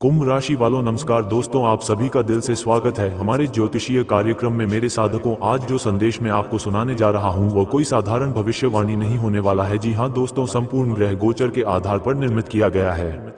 कुंभ राशि वालों नमस्कार दोस्तों, आप सभी का दिल से स्वागत है हमारे ज्योतिषीय कार्यक्रम में। मेरे साधकों, आज जो संदेश मैं आपको सुनाने जा रहा हूं वह कोई साधारण भविष्यवाणी नहीं होने वाला है। जी हां दोस्तों, संपूर्ण ग्रह गोचर के आधार पर निर्मित किया गया है।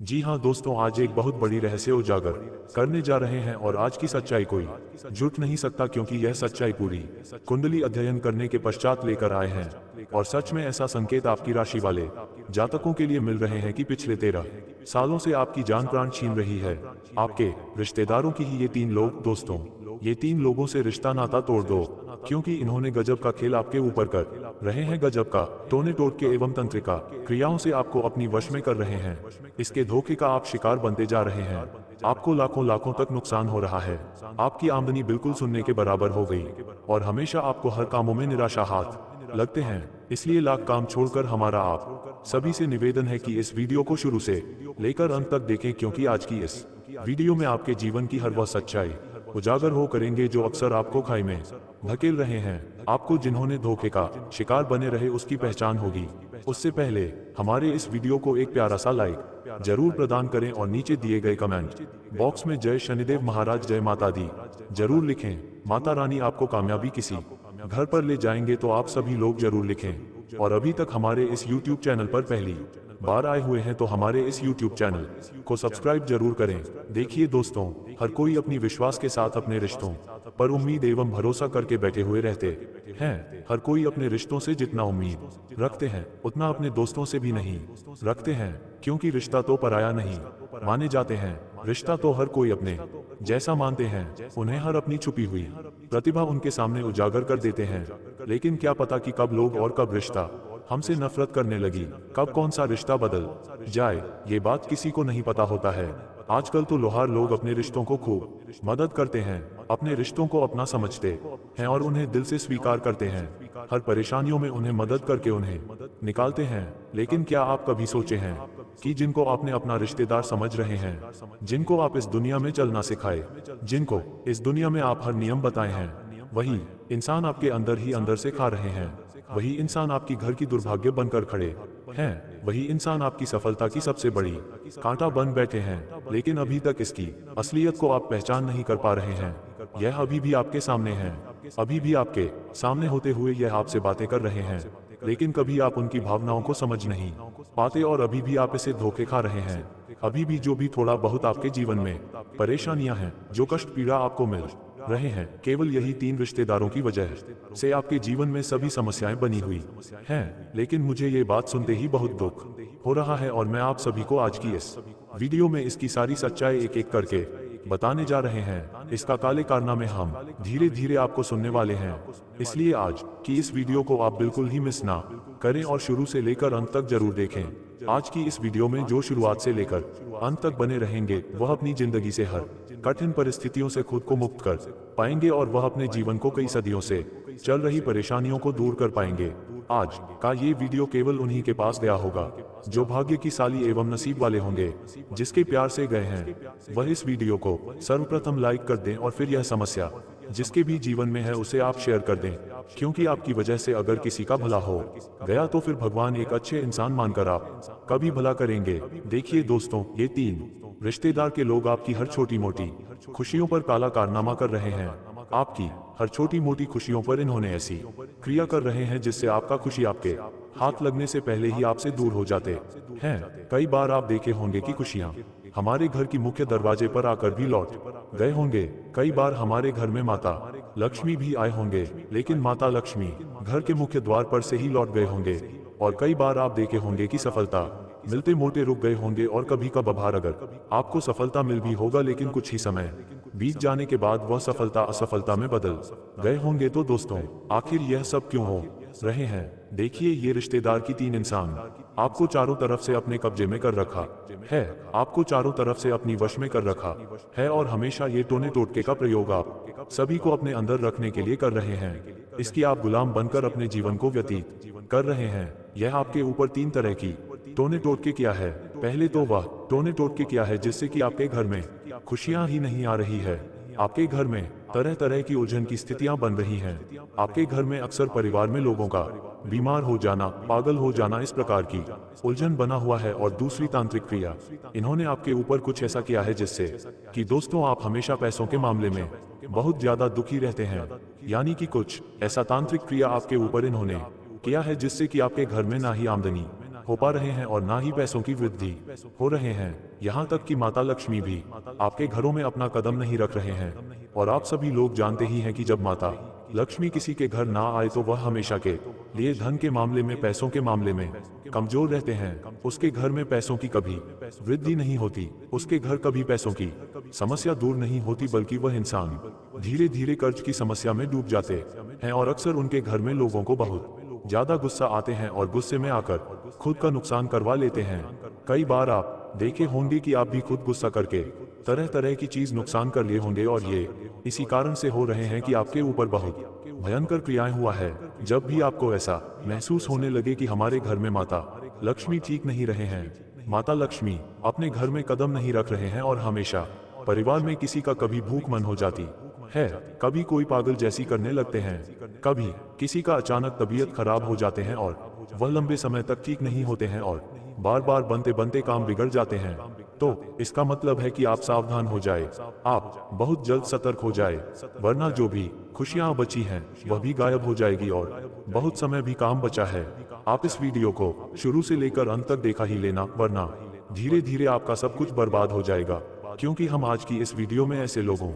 जी हां दोस्तों, आज एक बहुत बड़ी रहस्य उजागर करने जा रहे हैं और आज की सच्चाई कोई झूठ नहीं सकता, क्योंकि यह सच्चाई पूरी कुंडली अध्ययन करने के पश्चात लेकर आए हैं। और सच में ऐसा संकेत आपकी राशि वाले जातकों के लिए मिल रहे हैं कि पिछले 13 सालों से आपकी जान प्राण छीन रही है। आपके रिश्तेदारों की ही ये 3 लोग दोस्तों, ये 3 लोगों से रिश्ता नाता तोड़ दो, क्योंकि इन्होंने गजब का खेल आपके ऊपर कर रहे हैं। गजब का टोने टोटके एवं तंत्रिका क्रियाओं से आपको अपनी वश में कर रहे हैं। इसके धोखे का आप शिकार बनते जा रहे हैं। आपको लाखों लाखों तक नुकसान हो रहा है। आपकी आमदनी बिल्कुल शून्य के बराबर हो गई और हमेशा आपको हर कामों में निराशा हाथ लगते हैं। इसलिए लाख काम छोड़कर हमारा आप सभी से निवेदन है कि इस वीडियो को शुरू से लेकर अंत तक देखें, क्योंकि आज की इस वीडियो में आपके जीवन की हर वह सच्चाई उजागर हो करेंगे जो अक्सर आपको खाई में धकेल रहे हैं। आपको जिन्होंने धोखे का शिकार बने रहे उसकी पहचान होगी। उससे पहले हमारे इस वीडियो को एक प्यारा सा लाइक जरूर प्रदान करें और नीचे दिए गए कमेंट बॉक्स में जय शनिदेव महाराज, जय माता दी जरूर लिखें। माता रानी आपको कामयाबी किसी घर पर ले जाएंगे तो आप सभी लोग जरूर लिखें। और अभी तक हमारे इस YouTube चैनल पर पहली बार आए हुए हैं तो हमारे इस YouTube चैनल को सब्सक्राइब जरूर करें। देखिए दोस्तों, हर कोई अपनी विश्वास के साथ अपने रिश्तों पर उम्मीद एवं भरोसा करके बैठे हुए रहते हैं। हर कोई अपने रिश्तों से जितना उम्मीद रखते हैं उतना अपने दोस्तों से भी नहीं रखते हैं, क्योंकि रिश्ता तो पराया नहीं माने जाते हैं। रिश्ता तो हर कोई अपने जैसा मानते हैं। उन्हें हर अपनी छुपी हुई प्रतिभा उनके सामने उजागर कर देते हैं। लेकिन क्या पता कि कब लोग और कब रिश्ता हमसे नफरत करने लगी, कब कौन सा रिश्ता बदल जाए, ये बात किसी को नहीं पता होता है। आजकल तो लोहार लोग अपने रिश्तों को खूब मदद करते हैं, अपने रिश्तों को अपना समझते हैं और उन्हें दिल से स्वीकार करते हैं। हर परेशानियों में उन्हें मदद करके उन्हें निकालते हैं। लेकिन क्या आप कभी सोचे हैं कि जिनको आपने अपना रिश्तेदार समझ रहे हैं, जिनको आप इस दुनिया में चलना सिखाए, जिनको इस दुनिया में आप हर नियम बताए हैं, वही इंसान आपके अंदर ही अंदर से खा रहे हैं। वही इंसान आपकी घर की दुर्भाग्य बनकर खड़े हैं। वही इंसान आपकी सफलता की सबसे बड़ी कांटा बन बैठे हैं। लेकिन अभी तक इसकी असलियत को आप पहचान नहीं कर पा रहे हैं। यह अभी भी आपके सामने है, अभी भी आपके सामने होते हुए यह आपसे बातें कर रहे हैं। लेकिन कभी आप उनकी भावनाओं को समझ नहीं पाते और अभी भी आप इसे धोखे खा रहे हैं। अभी भी जो भी थोड़ा बहुत आपके जीवन में परेशानियां हैं, जो कष्ट पीड़ा आपको मिल रहे हैं, केवल यही 3 रिश्तेदारों की वजह से आपके जीवन में सभी समस्याएं बनी हुई हैं। लेकिन मुझे ये बात सुनते ही बहुत दुख हो रहा है और मैं आप सभी को आज की इस वीडियो में इसकी सारी सच्चाई एक एक करके बताने जा रहे हैं। इसका काले कारनामे हम धीरे धीरे आपको सुनने वाले हैं। इसलिए आज की इस वीडियो को आप बिल्कुल ही मिस ना करें और शुरू से लेकर अंत तक जरूर देखें। आज की इस वीडियो में जो शुरुआत से लेकर अंत तक बने रहेंगे वह अपनी जिंदगी से हर कठिन परिस्थितियों से खुद को मुक्त कर पाएंगे और वह अपने जीवन को कई सदियों से चल रही परेशानियों को दूर कर पाएंगे। आज का ये वीडियो केवल उन्हीं के पास गया होगा जो भाग्य की साली एवं नसीब वाले होंगे, जिसके प्यार से गए हैं। वह इस वीडियो को सर्वप्रथम लाइक कर दें और फिर यह समस्या जिसके भी जीवन में है उसे आप शेयर कर दें, क्योंकि आपकी वजह से अगर किसी का भला हो गया तो फिर भगवान एक अच्छे इंसान मानकर आप कभी भला करेंगे। देखिए दोस्तों, ये 3 रिश्तेदार के लोग आपकी हर छोटी मोटी खुशियों पर काला कारनामा कर रहे हैं। आपकी हर छोटी मोटी खुशियों पर इन्होंने ऐसी क्रिया कर रहे हैं जिससे आपका खुशी आपके हाथ लगने से पहले ही आपसे दूर हो जाते हैं। कई बार आप देखे होंगे कि खुशियां हमारे घर की मुख्य दरवाजे पर आकर भी लौट गए होंगे। कई बार हमारे घर में माता लक्ष्मी भी आए होंगे, लेकिन माता लक्ष्मी घर के मुख्य द्वार पर से ही लौट गए होंगे। और कई बार आप देखे होंगे कि सफलता मिलते मोटे रुक गए होंगे और कभी कभार अगर आपको सफलता मिल भी होगा, लेकिन कुछ ही समय बीत जाने के बाद वह सफलता असफलता में बदल गए होंगे। तो दोस्तों, आखिर यह सब क्यों हो रहे हैं? देखिए, ये रिश्तेदार की 3 इंसान आपको चारों तरफ से अपने कब्जे में कर रखा है, आपको चारों तरफ से अपनी वश में कर रखा है और हमेशा ये टोने टोटके का प्रयोग आप सभी को अपने अंदर रखने के लिए कर रहे हैं। इसकी आप गुलाम बनकर अपने जीवन को व्यतीत कर रहे हैं। यह आपके ऊपर 3 तरह की टोने टोटके किया है। पहले तो वह टोने टोटके किया है जिससे कि आपके घर में खुशियां ही नहीं आ रही है। आपके घर में तरह तरह की उलझन की स्थितियां बन रही हैं। आपके घर में अक्सर परिवार में लोगों का बीमार हो जाना, पागल हो जाना, इस प्रकार की उलझन बना हुआ है। और दूसरी तांत्रिक क्रिया, इन्होंने आपके ऊपर कुछ ऐसा किया है जिससे कि दोस्तों आप हमेशा पैसों के मामले में बहुत ज्यादा दुखी रहते हैं। यानी कि कुछ ऐसा तांत्रिक क्रिया आपके ऊपर इन्होंने किया है जिससे कि आपके घर में ना ही आमदनी हो पा रहे हैं और ना ही पैसों की वृद्धि हो रहे हैं। यहाँ तक कि माता लक्ष्मी भी आपके घरों में अपना कदम नहीं रख रहे हैं। और आप सभी लोग जानते ही हैं कि जब माता लक्ष्मी किसी के घर ना आए तो वह हमेशा के लिए धन के मामले में, पैसों के मामले में कमजोर रहते हैं। उसके घर में पैसों की कभी वृद्धि नहीं होती, उसके घर कभी पैसों की समस्या दूर नहीं होती, बल्कि वह इंसान धीरे धीरे कर्ज की समस्या में डूब जाते हैं। और अक्सर उनके घर में लोगों को बहुत ज्यादा गुस्सा आते हैं और गुस्से में आकर खुद का नुकसान करवा लेते हैं। कई बार आप देखे होंगे कि आप भी खुद गुस्सा करके तरह तरह की चीज नुकसान कर लिए होंगे, और ये इसी कारण से हो रहे हैं कि आपके ऊपर बहुत भयंकर क्रियाएं हुआ है। जब भी आपको ऐसा महसूस होने लगे कि हमारे घर में माता लक्ष्मी ठीक नहीं रहे हैं, माता लक्ष्मी अपने घर में कदम नहीं रख रहे हैं, और हमेशा परिवार में किसी का कभी भूख मन हो जाती है, कभी कोई पागल जैसी करने लगते हैं, कभी किसी का अचानक तबीयत खराब हो जाते हैं और वह लंबे समय तक ठीक नहीं होते हैं, और बार बार बनते बनते काम बिगड़ जाते हैं, तो इसका मतलब है कि आप सावधान हो जाए, आप बहुत जल्द सतर्क हो जाए, वरना जो भी खुशियां बची हैं वह भी गायब हो जाएगी और बहुत समय भी काम बचा है। आप इस वीडियो को शुरू से लेकर अंत तक देखा ही लेना, वरना धीरे धीरे आपका सब कुछ बर्बाद हो जाएगा। क्योंकि हम आज की इस वीडियो में ऐसे लोगों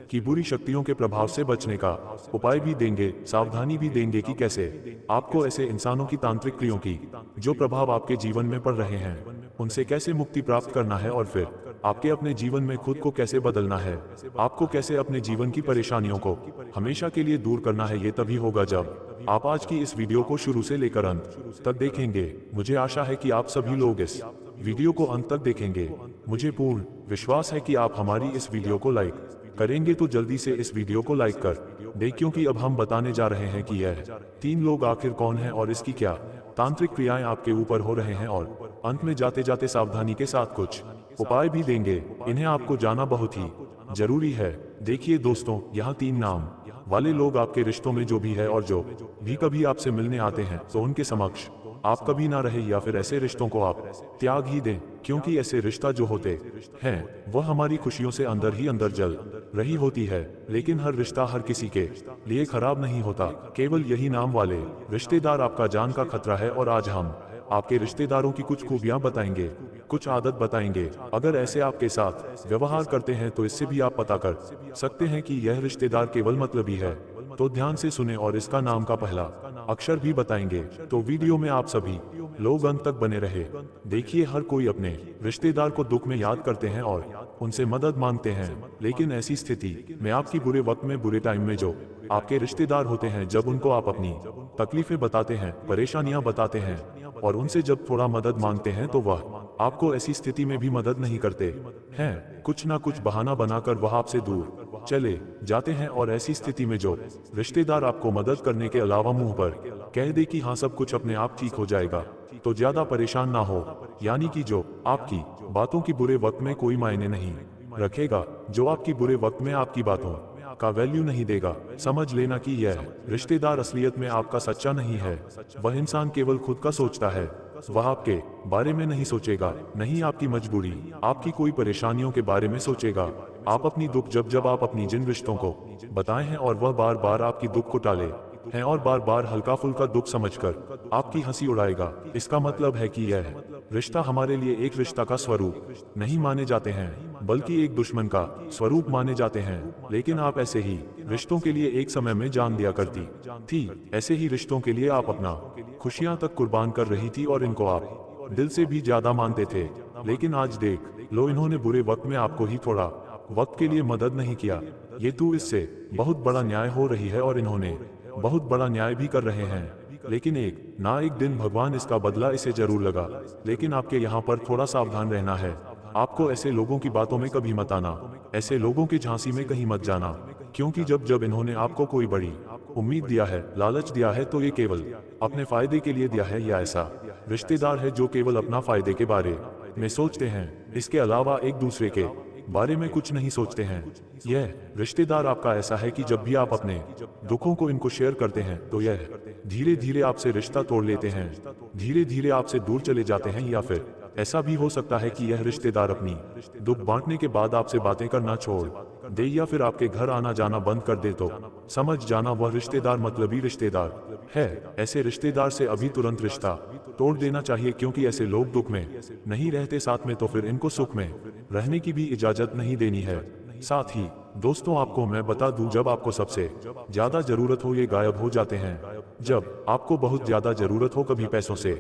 की बुरी शक्तियों के प्रभाव से बचने का उपाय भी देंगे, सावधानी भी देंगे कि कैसे आपको ऐसे इंसानों की तांत्रिक क्रियाओं की जो प्रभाव आपके जीवन में पड़ रहे हैं उनसे कैसे मुक्ति प्राप्त करना है, और फिर आपके अपने जीवन में खुद को कैसे बदलना है, आपको कैसे अपने जीवन की परेशानियों को हमेशा के लिए दूर करना है। ये तभी होगा जब आप आज की इस वीडियो को शुरू से लेकर अंत तक देखेंगे। मुझे आशा है कि आप सभी लोग इस वीडियो को अंत तक देखेंगे। मुझे पूर्ण विश्वास है कि आप हमारी इस वीडियो को लाइक करेंगे, तो जल्दी से इस वीडियो को लाइक कर दें, क्योंकि अब हम बताने जा रहे हैं कि यह 3 लोग आखिर कौन है और इसकी क्या तांत्रिक क्रियाएं आपके ऊपर हो रहे हैं, और अंत में जाते जाते सावधानी के साथ कुछ उपाय भी देंगे। इन्हें आपको जाना बहुत ही जरूरी है। देखिए दोस्तों, यहाँ 3 नाम वाले लोग आपके रिश्तों में जो भी है और जो भी कभी आपसे मिलने आते हैं, तो उनके समक्ष आप कभी ना रहे, या फिर ऐसे रिश्तों को आप त्याग ही दें, क्योंकि ऐसे रिश्ता जो होते हैं वह हमारी खुशियों से अंदर ही अंदर जल रही होती है। लेकिन हर रिश्ता हर किसी के लिए खराब नहीं होता, केवल यही नाम वाले रिश्तेदार आपका जान का खतरा है। और आज हम आपके रिश्तेदारों की कुछ खूबियां बताएंगे, कुछ आदत बताएंगे। अगर ऐसे आपके साथ व्यवहार करते हैं तो इससे भी आप पता कर सकते हैं कि यह रिश्तेदार केवल मतलबी है। तो ध्यान से सुने और इसका नाम का पहला अक्षर भी बताएंगे। तो वीडियो में आप सभी लोग अंत तक बने रहे। देखिए, हर कोई अपने रिश्तेदार को दुख में याद करते हैं और उनसे मदद मांगते हैं, लेकिन ऐसी स्थिति में आपकी बुरे वक्त में, बुरे टाइम में जो आपके रिश्तेदार होते हैं, जब उनको आप अपनी तकलीफें बताते हैं, परेशानियां बताते हैं और उनसे जब थोड़ा मदद मांगते हैं, तो वह आपको ऐसी स्थिति में भी मदद नहीं करते हैं। कुछ ना कुछ बहाना बनाकर वह आपसे दूर चले जाते हैं। और ऐसी स्थिति में जो रिश्तेदार आपको मदद करने के अलावा मुंह पर कह दे कि हाँ सब कुछ अपने आप ठीक हो जाएगा, तो ज्यादा परेशान ना हो। यानी कि जो आपकी बातों की बुरे वक्त में कोई मायने नहीं रखेगा, जो आपकी बुरे वक्त में आपकी बातों का वैल्यू नहीं देगा, समझ लेना कि यह रिश्तेदार असलियत में आपका सच्चा नहीं है। वह इंसान केवल खुद का सोचता है, वह आपके बारे में नहीं सोचेगा, नहीं आपकी मजबूरी, आपकी कोई परेशानियों के बारे में सोचेगा। आप अपनी दुख जब आप अपनी जिन रिश्तों को बताए हैं और वह बार बार आपकी दुख को टाले हैं और बार बार हल्का फुल्का दुख समझकर आपकी हंसी उड़ाएगा, इसका मतलब है कि यह रिश्ता हमारे लिए एक रिश्ता का स्वरूप नहीं माने जाते हैं, बल्कि एक दुश्मन का स्वरूप माने जाते हैं। लेकिन आप ऐसे ही रिश्तों के लिए एक समय में जान दिया करती थी, ऐसे ही रिश्तों के लिए आप अपना खुशियां तक कुर्बान कर रही थी और इनको आप दिल से भी ज्यादा मानते थे। लेकिन आज देख लो, इन्होंने बुरे वक्त में आपको ही थोड़ा वक्त के लिए मदद नहीं किया। ये तो इससे बहुत बड़ा न्याय हो रही है और इन्होंने बहुत बड़ा न्याय भी कर रहे हैं। लेकिन एक ना एक दिन भगवान इसका बदला इसे जरूर लगा। लेकिन आपके यहाँ पर थोड़ा सावधान रहना है। आपको ऐसे लोगों की बातों में कभी मत आना, ऐसे लोगों की झांसी में कहीं मत जाना, क्योंकि जब इन्होंने आपको कोई बड़ी उम्मीद दिया है, लालच दिया है, तो ये केवल अपने फायदे के लिए दिया है, या ऐसा रिश्तेदार है जो केवल अपना फायदे के बारे में सोचते हैं। इसके अलावा एक दूसरे के बारे में कुछ नहीं सोचते हैं। यह रिश्तेदार आपका ऐसा है कि जब भी आप अपने दुखों को इनको शेयर करते हैं तो यह धीरे धीरे आपसे रिश्ता तोड़ लेते हैं, धीरे धीरे आपसे दूर चले जाते हैं। या फिर ऐसा भी हो सकता है कि यह रिश्तेदार अपनी दुख बांटने के बाद आपसे बातें करना छोड़ दे या फिर आपके घर आना जाना बंद कर दे। तो समझ जाना वह रिश्तेदार मतलबी रिश्तेदार है। ऐसे रिश्तेदार से अभी तुरंत रिश्ता तोड़ देना चाहिए, क्योंकि ऐसे लोग दुख में नहीं रहते साथ में, तो फिर इनको सुख में रहने की भी इजाजत नहीं देनी है। साथ ही दोस्तों आपको मैं बता दूं, जब आपको सबसे ज्यादा जरूरत हो ये गायब हो जाते हैं। जब आपको बहुत ज्यादा जरूरत हो, कभी पैसों से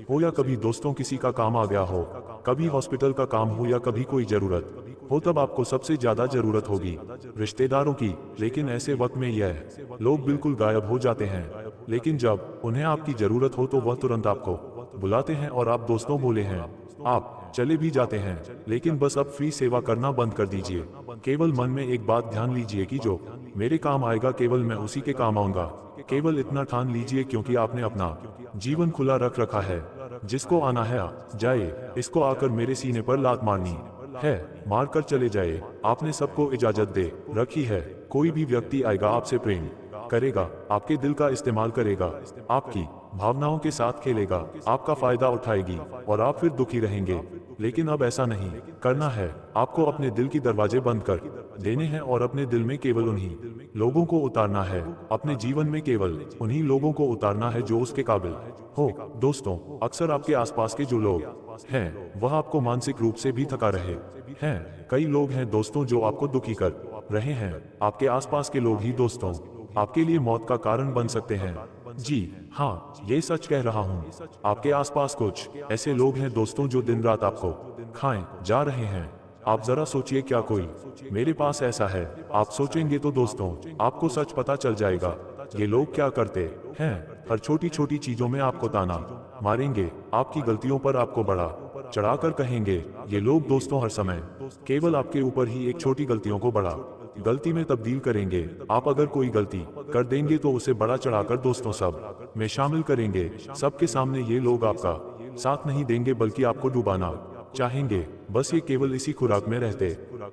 हो या कभी दोस्तों किसी का काम आ गया हो, कभी हॉस्पिटल का काम हो या कभी कोई जरूरत हो, तब आपको सबसे ज्यादा जरूरत होगी रिश्तेदारों की। लेकिन ऐसे वक्त में यह लोग बिल्कुल गायब हो जाते हैं। लेकिन जब उन्हें आपकी जरूरत हो तो वह तुरंत आपको बुलाते हैं और आप दोस्तों बोले हैं आप चले भी जाते हैं। लेकिन बस अब फ्री सेवा करना बंद कर दीजिए। केवल मन में एक बात ध्यान लीजिए कि जो मेरे काम आएगा केवल मैं उसी के काम आऊंगा। केवल इतना ठान लीजिए, क्योंकि आपने अपना जीवन खुला रख रखा है। जिसको आना है आ जाए, इसको आकर मेरे सीने पर लात मारनी है, मारकर चले जाए। आपने सबको इजाजत दे रखी है। कोई भी व्यक्ति आएगा, आपसे प्रेम करेगा, आपके दिल का इस्तेमाल करेगा, आपकी भावनाओं के साथ खेलेगा, आपका फायदा उठाएगी और आप फिर दुखी रहेंगे। लेकिन अब ऐसा नहीं करना है। आपको अपने दिल की दरवाजे बंद कर देने हैं और अपने दिल में केवल उन्हीं लोगों को उतारना है। अपने जीवन में केवल उन्हीं लोगों को उतारना है जो उसके काबिल हो। दोस्तों, अक्सर आपके आसपास के जो लोग हैं वह आपको मानसिक रूप से भी थका रहे हैं। कई लोग हैं दोस्तों जो आपको दुखी कर रहे हैं। आपके आसपास के लोग ही दोस्तों आपके लिए मौत का कारण बन सकते हैं। जी हाँ, ये सच कह रहा हूँ। आपके आसपास कुछ ऐसे लोग हैं दोस्तों जो दिन रात आपको खाएं जा रहे हैं। आप जरा सोचिए, क्या कोई मेरे पास ऐसा है? आप सोचेंगे तो दोस्तों आपको सच पता चल जाएगा ये लोग क्या करते हैं। हर छोटी छोटी चीजों में आपको ताना मारेंगे, आपकी गलतियों पर आपको बड़ा चढ़ाकर कहेंगे। ये लोग दोस्तों हर समय केवल आपके ऊपर ही एक छोटी गलतियों को बड़ा गलती में तब्दील करेंगे। आप अगर कोई गलती कर देंगे तो उसे बड़ा चढ़ाकर दोस्तों सब में शामिल करेंगे। सबके सामने ये लोग आपका साथ नहीं देंगे, बल्कि आपको डुबाना चाहेंगे। बस ये केवल इसी खुराक में रहते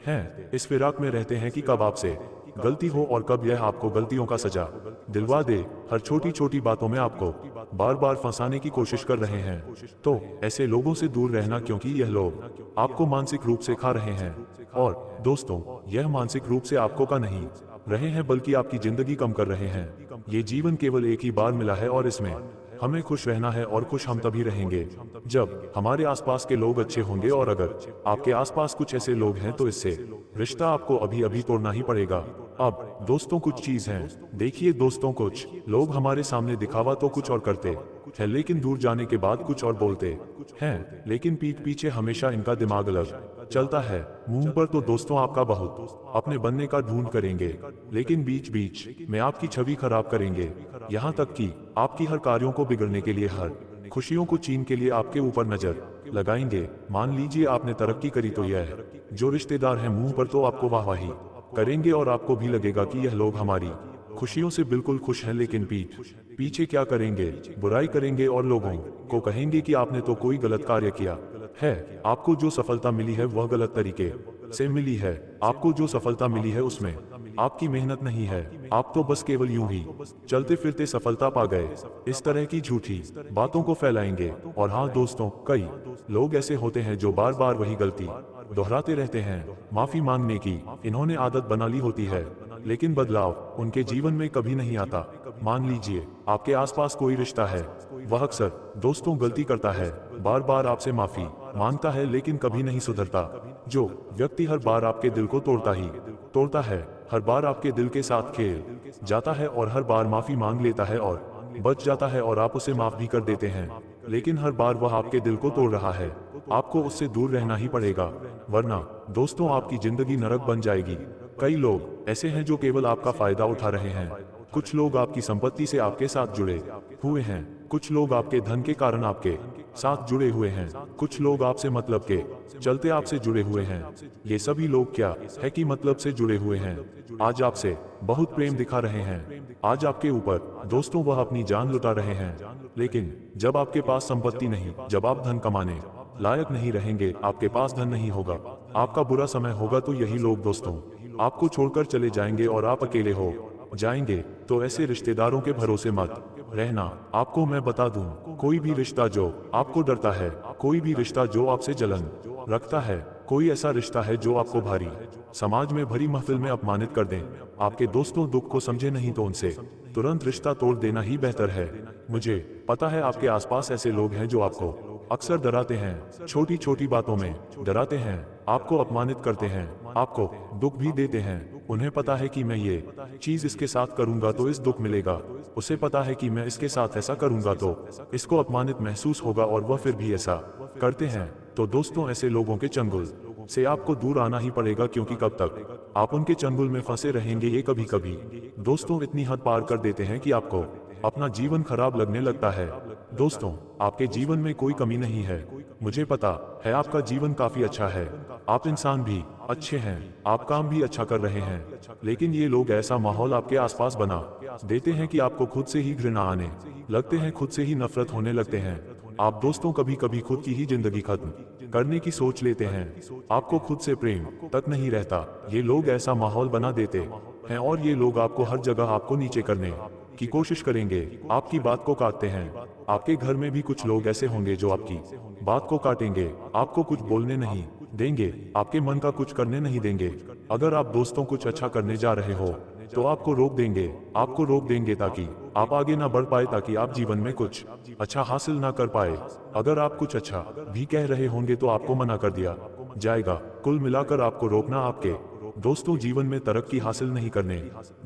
हैं, इस फिराक में रहते हैं कि कब आपसे गलती हो और कब यह आपको गलतियों का सजा दिलवा दे। हर छोटी छोटी बातों में आपको बार बार फंसाने की कोशिश कर रहे हैं। तो ऐसे लोगों से दूर रहना, क्योंकि यह लोग आपको मानसिक रूप से खा रहे हैं। और दोस्तों, यह मानसिक रूप से आपको का नहीं रहे हैं, बल्कि आपकी जिंदगी कम कर रहे हैं। ये जीवन केवल एक ही बार मिला है और इसमें हमें खुश रहना है, और खुश हम तभी रहेंगे जब हमारे आसपास के लोग अच्छे होंगे। और अगर आपके आसपास कुछ ऐसे लोग हैं तो इससे रिश्ता आपको अभी अभी तोड़ना ही पड़ेगा। अब दोस्तों कुछ चीज है, देखिए दोस्तों, कुछ लोग हमारे सामने दिखावा तो कुछ और करते हैं, लेकिन दूर जाने के बाद कुछ और बोलते हैं। लेकिन पीठ पीछे हमेशा इनका दिमाग अलग चलता है। मुंह पर तो दोस्तों आपका बहुत अपने बनने का ढूंढ करेंगे, लेकिन बीच बीच में आपकी छवि खराब करेंगे। यहाँ तक कि आपकी हर कार्यों को बिगड़ने के लिए, हर खुशियों को छीन के लिए आपके ऊपर नजर लगाएंगे। मान लीजिए आपने तरक्की करी तो यह जो रिश्तेदार हैं मुंह पर तो आपको वाहवाही करेंगे और आपको भी लगेगा कि यह लोग हमारी खुशियों से बिल्कुल खुश हैं। लेकिन पीठ पीछे क्या करेंगे? बुराई करेंगे और लोगों को कहेंगे कि आपने तो कोई गलत कार्य किया है। आपको जो सफलता मिली है वह गलत तरीके से मिली है। आपको जो सफलता मिली है उसमें आपकी मेहनत नहीं है। आप तो बस केवल यूं ही चलते फिरते सफलता पा गए। इस तरह की झूठी बातों को फैलाएंगे। और हाँ दोस्तों, कई लोग ऐसे होते हैं जो बार बार वही गलती दोहराते रहते हैं। माफी मांगने की इन्होंने आदत बना ली होती है, लेकिन बदलाव उनके जीवन में कभी नहीं आता। मान लीजिए आपके आसपास कोई रिश्ता है, वह अक्सर दोस्तों गलती करता है, बार बार आपसे माफी मांगता है, लेकिन कभी नहीं सुधरता। जो व्यक्ति हर बार आपके दिल को तोड़ता है, हर बार आपके दिल के साथ खेल जाता है और हर बार माफी मांग लेता है और बच जाता है और आप उसे माफ भी कर देते हैं, लेकिन हर बार वह आपके दिल को तोड़ रहा है। आपको उससे दूर रहना ही पड़ेगा, वरना दोस्तों आपकी जिंदगी नरक बन जाएगी। कई लोग ऐसे हैं जो केवल आपका फायदा उठा रहे हैं। कुछ लोग आपकी संपत्ति से आपके साथ जुड़े हुए हैं, कुछ लोग आपके धन के कारण आपके साथ जुड़े हुए हैं, कुछ लोग आपसे मतलब के चलते आपसे जुड़े हुए हैं। ये सभी लोग क्या है कि मतलब से जुड़े हुए हैं। आज आपसे बहुत प्रेम दिखा रहे हैं, आज आपके ऊपर दोस्तों वह अपनी जान लुटा रहे हैं, लेकिन जब आपके पास संपत्ति नहीं, जब आप धन कमाने लायक नहीं रहेंगे, आपके पास धन नहीं होगा, आपका बुरा समय होगा तो यही लोग दोस्तों आपको छोड़कर चले जाएंगे और आप अकेले हो जाएंगे। तो ऐसे रिश्तेदारों के भरोसे मत रहना। आपको मैं बता दूं, कोई भी रिश्ता जो आपको डरता है, कोई भी रिश्ता जो आपसे जलन रखता है, कोई ऐसा रिश्ता है जो आपको भारी समाज में भरी महफिल में अपमानित कर दें, आपके दोस्तों दुख को समझे नहीं तो उनसे तुरंत रिश्ता तोड़ देना ही बेहतर है। मुझे पता है आपके आसपास ऐसे लोग हैं जो आपको अक्सर डराते हैं, छोटी छोटी बातों में डराते हैं, आपको अपमानित करते हैं, आपको दुख भी देते हैं। उन्हें पता है कि मैं ये चीज इसके साथ करूंगा तो इस दुख मिलेगा, उसे पता है कि मैं इसके साथ ऐसा करूंगा तो इसको अपमानित महसूस होगा और वह फिर भी ऐसा करते हैं। तो दोस्तों ऐसे लोगों के चंगुल से आपको दूर आना ही पड़ेगा, क्योंकि कब तक आप उनके चंगुल में फंसे रहेंगे ये कभी कभी दोस्तों इतनी हद पार कर देते हैं कि आपको अपना जीवन खराब लगने लगता है। दोस्तों आपके जीवन में कोई कमी नहीं है, मुझे पता है आपका जीवन काफी अच्छा है, आप इंसान भी अच्छे हैं, आप काम भी अच्छा कर रहे हैं, लेकिन ये लोग ऐसा माहौल आपके आसपास बना देते हैं कि आपको खुद से ही घृणा आने लगते हैं, खुद से ही नफरत होने लगते हैं। आप दोस्तों कभी कभी खुद की ही जिंदगी खत्म करने की सोच लेते हैं, आपको खुद से प्रेम तक नहीं रहता। ये लोग ऐसा माहौल बना देते हैं और ये लोग आपको हर जगह आपको नीचे करने की कोशिश करेंगे, आपकी बात को काटते हैं। आपके घर में भी कुछ लोग ऐसे होंगे जो आपकी बात को काटेंगे, आपको कुछ बोलने नहीं देंगे, आपके मन का कुछ करने नहीं देंगे। अगर आप दोस्तों कुछ अच्छा करने जा रहे हो तो आपको रोक देंगे ताकि आप आगे ना बढ़ पाए, ताकि आप जीवन में कुछ अच्छा हासिल ना कर पाए। अगर आप कुछ अच्छा भी कह रहे होंगे तो आपको मना कर दिया जाएगा। कुल मिलाकर आपको रोकना आपके दोस्तों जीवन में तरक्की हासिल नहीं करने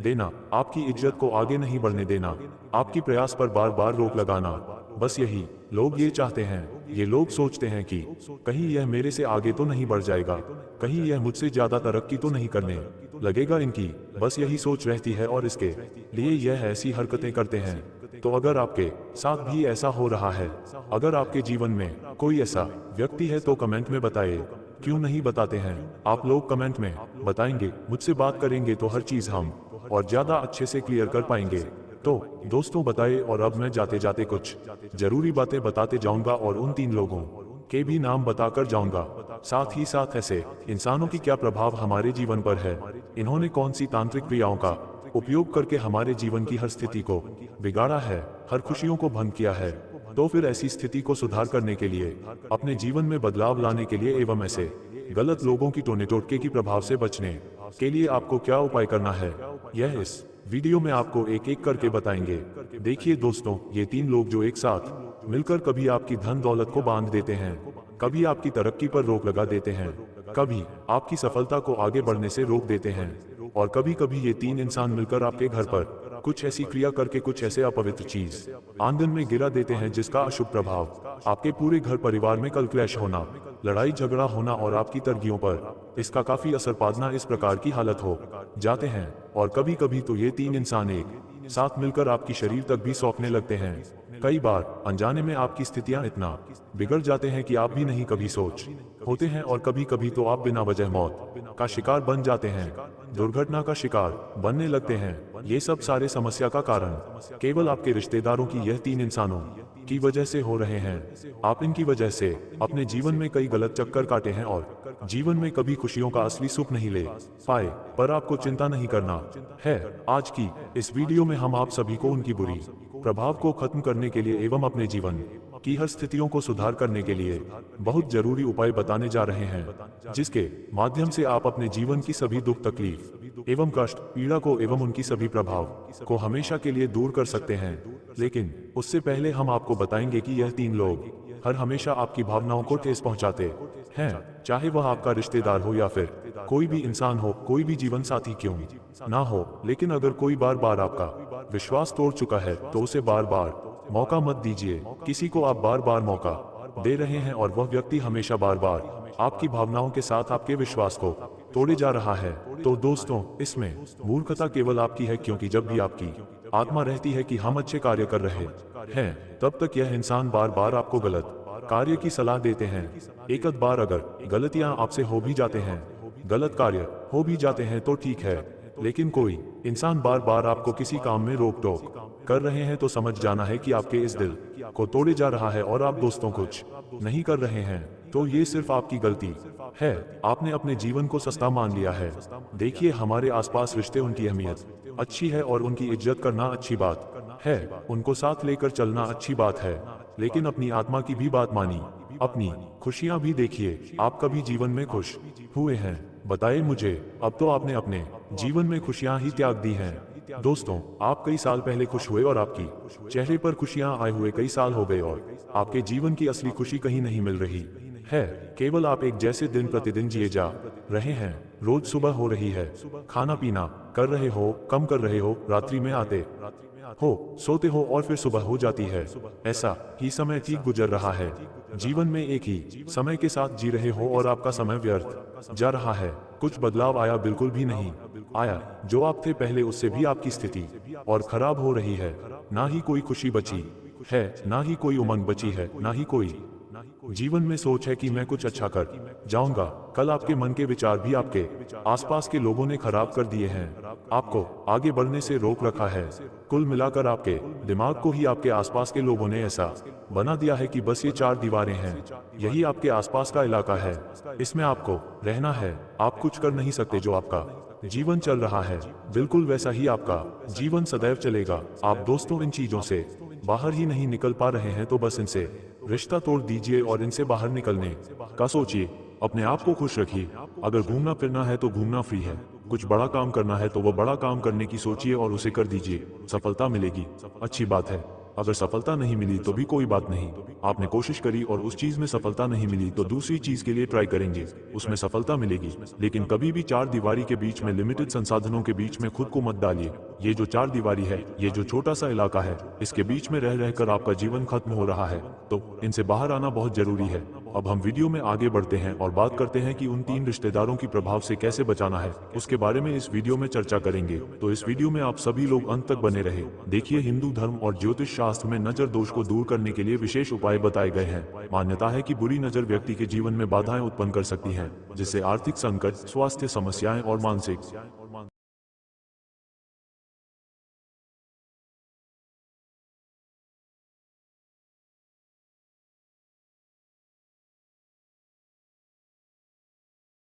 देना, आपकी इज्जत को आगे नहीं बढ़ने देना, आपकी प्रयास पर बार बार रोक लगाना। बस यही लोग ये चाहते हैं। ये लोग सोचते हैं कि कहीं यह मेरे से आगे तो नहीं बढ़ जाएगा, कहीं यह मुझसे ज्यादा तरक्की तो नहीं करने लगेगा। इनकी बस यही सोच रहती है और इसके लिए यह ऐसी हरकतें करते हैं। तो अगर आपके साथ भी ऐसा हो रहा है, अगर आपके जीवन में कोई ऐसा व्यक्ति है तो कमेंट में बताइए। क्यों नहीं बताते हैं आप लोग, कमेंट में बताएंगे, मुझसे बात करेंगे तो हर चीज हम और ज्यादा अच्छे से क्लियर कर पाएंगे। तो दोस्तों बताइए, और अब मैं जाते जाते कुछ जरूरी बातें बताते जाऊंगा और उन 3 लोगों के भी नाम बताकर जाऊंगा। साथ ही साथ ऐसे इंसानों की क्या प्रभाव हमारे जीवन पर है, इन्होंने कौन सी तांत्रिक क्रियाओं का उपयोग करके हमारे जीवन की हर स्थिति को बिगाड़ा है, हर खुशियों को भंग किया है। तो फिर ऐसी स्थिति को सुधार करने के लिए, अपने जीवन में बदलाव लाने के लिए एवं ऐसे गलत लोगों की टोने टोटके की प्रभाव से बचने के लिए आपको क्या उपाय करना है, यह इस वीडियो में आपको एक एक करके बताएंगे। देखिए दोस्तों, ये 3 लोग जो एक साथ मिलकर कभी आपकी धन दौलत को बांध देते हैं, कभी आपकी तरक्की पर रोक लगा देते हैं, कभी आपकी सफलता को आगे बढ़ने से रोक देते हैं, और कभी कभी ये 3 इंसान मिलकर आपके घर पर कुछ ऐसी क्रिया करके कुछ ऐसे अपवित्र चीज आंगन में गिरा देते हैं जिसका अशुभ प्रभाव आपके पूरे घर परिवार में कल क्लैश होना, लड़ाई झगड़ा होना और आपकी तरक्कियों पर इसका काफी असर पड़ना, इस प्रकार की हालत हो जाते हैं। और कभी कभी तो ये 3 इंसान एक साथ मिलकर आपकी शरीर तक भी सौंपने लगते हैं। कई बार अनजाने में आपकी स्थितियां इतना बिगड़ जाते हैं कि आप भी नहीं कभी सोच होते हैं, और कभी कभी तो आप बिना वजह मौत का शिकार बन जाते हैं, दुर्घटना का शिकार बनने लगते हैं। ये सब सारे समस्या का कारण केवल आपके रिश्तेदारों की यह 3 इंसानों की वजह से हो रहे हैं। आप इनकी वजह से अपने जीवन में कई गलत चक्कर काटे हैं और जीवन में कभी खुशियों का असली सुख नहीं ले पाए। पर आपको चिंता नहीं करना है। आज की इस वीडियो में हम आप सभी को उनकी बुरी प्रभाव को खत्म करने के लिए एवं अपने जीवन की हर स्थितियों को सुधार करने के लिए बहुत जरूरी उपाय बताने जा रहे हैं, जिसके माध्यम से आप अपने जीवन की सभी दुख तकलीफ एवं कष्ट पीड़ा को एवं उनकी सभी प्रभाव को हमेशा के लिए दूर कर सकते हैं। लेकिन उससे पहले हम आपको बताएंगे कि यह 3 लोग हर हमेशा आपकी भावनाओं को ठेस पहुंचाते हैं, चाहे वह आपका रिश्तेदार हो या फिर कोई भी इंसान हो, कोई भी जीवन साथी क्यों ना हो। लेकिन अगर कोई बार बार आपका विश्वास तोड़ चुका है तो उसे बार बार मौका मत दीजिए। किसी को आप बार बार मौका दे रहे हैं और वह व्यक्ति हमेशा बार बार आपकी भावनाओं के साथ आपके विश्वास को तोड़े जा रहा है। तो दोस्तों, इसमें मूर्खता केवल आपकी है, क्योंकि जब भी आपकी आत्मा रहती है कि हम अच्छे कार्य कर रहे हैं, तब तक यह इंसान बार बार आपको गलत कार्य की सलाह देते हैं। एक आध बार अगर गलतियां आपसे हो भी जाते हैं, गलत कार्य हो भी जाते हैं तो ठीक है, लेकिन कोई इंसान बार बार आपको किसी काम में रोक टोक कर रहे हैं तो समझ जाना है कि आपके इस दिल को तोड़े जा रहा है और आप दोस्तों कुछ नहीं कर रहे हैं। तो ये सिर्फ आपकी गलती है। आपने अपने जीवन को सस्ता मान लिया है। देखिए, हमारे आसपास रिश्ते, उनकी अहमियत अच्छी है और उनकी इज्जत करना अच्छी बात है। उनको साथ लेकर चलना अच्छी बात है, लेकिन अपनी आत्मा की भी बात मानी, अपनी खुशियां भी देखिए। आप कभी जीवन में खुश हुए हैं? बताइए मुझे। अब तो आपने अपने जीवन में खुशियां ही त्याग दी हैं। दोस्तों, आप कई साल पहले खुश हुए और आपकी चेहरे पर खुशियां आए हुए कई साल हो गए और आपके जीवन की असली खुशी कहीं नहीं मिल रही है। केवल आप एक जैसे दिन प्रतिदिन जिए जा रहे हैं। रोज सुबह हो रही है, खाना पीना कर रहे हो, कम कर रहे हो, रात्रि में आते हो, सोते हो और फिर सुबह हो जाती है। ऐसा ही समय ठीक गुजर रहा है। जीवन में एक ही समय के साथ जी रहे हो और आपका समय व्यर्थ जा रहा है। कुछ बदलाव आया? बिल्कुल भी नहीं आया। जो आप थे पहले, उससे भी आपकी स्थिति और खराब हो रही है। ना ही कोई खुशी बची है, ना ही कोई उमंग बची है, ना ही कोई जीवन में सोच है कि मैं कुछ अच्छा कर जाऊंगा। कल आपके मन के विचार भी आपके आसपास के लोगों ने खराब कर दिए हैं, आपको आगे बढ़ने से रोक रखा है। कुल मिलाकर आपके दिमाग को ही आपके आसपास के लोगों ने ऐसा बना दिया है कि बस ये चार दीवारें हैं, यही आपके आसपास का इलाका है, इसमें आपको रहना है। आप कुछ कर नहीं सकते। जो आपका जीवन चल रहा है, बिल्कुल वैसा ही आपका जीवन सदैव चलेगा। आप दोस्तों, इन चीजों से बाहर ही नहीं निकल पा रहे हैं, तो बस इनसे रिश्ता तोड़ दीजिए और इनसे बाहर निकलने का सोचिए। अपने आप को खुश रखिए। अगर घूमना फिरना है तो घूमना फ्री है। कुछ बड़ा काम करना है तो वो बड़ा काम करने की सोचिए और उसे कर दीजिए। सफलता मिलेगी, अच्छी बात है। अगर सफलता नहीं मिली तो भी कोई बात नहीं। आपने कोशिश करी और उस चीज में सफलता नहीं मिली तो दूसरी चीज के लिए ट्राई करेंगे, उसमें सफलता मिलेगी। लेकिन कभी भी चार दीवारी के बीच में, लिमिटेड संसाधनों के बीच में खुद को मत डालिए। ये जो चार दीवारी है, ये जो छोटा सा इलाका है, इसके बीच में रह रहकर आपका जीवन खत्म हो रहा है। तो इनसे बाहर आना बहुत जरूरी है। अब हम वीडियो में आगे बढ़ते हैं और बात करते हैं कि उन 3 रिश्तेदारों की प्रभाव से कैसे बचाना है। उसके बारे में इस वीडियो में चर्चा करेंगे, तो इस वीडियो में आप सभी लोग अंत तक बने रहे। देखिए, हिंदू धर्म और ज्योतिष शास्त्र में नजर दोष को दूर करने के लिए विशेष उपाय बताए गए हैं। मान्यता है कि बुरी नजर व्यक्ति के जीवन में बाधाएं उत्पन्न कर सकती है, जिससे आर्थिक संकट, स्वास्थ्य समस्याएं और मानसिक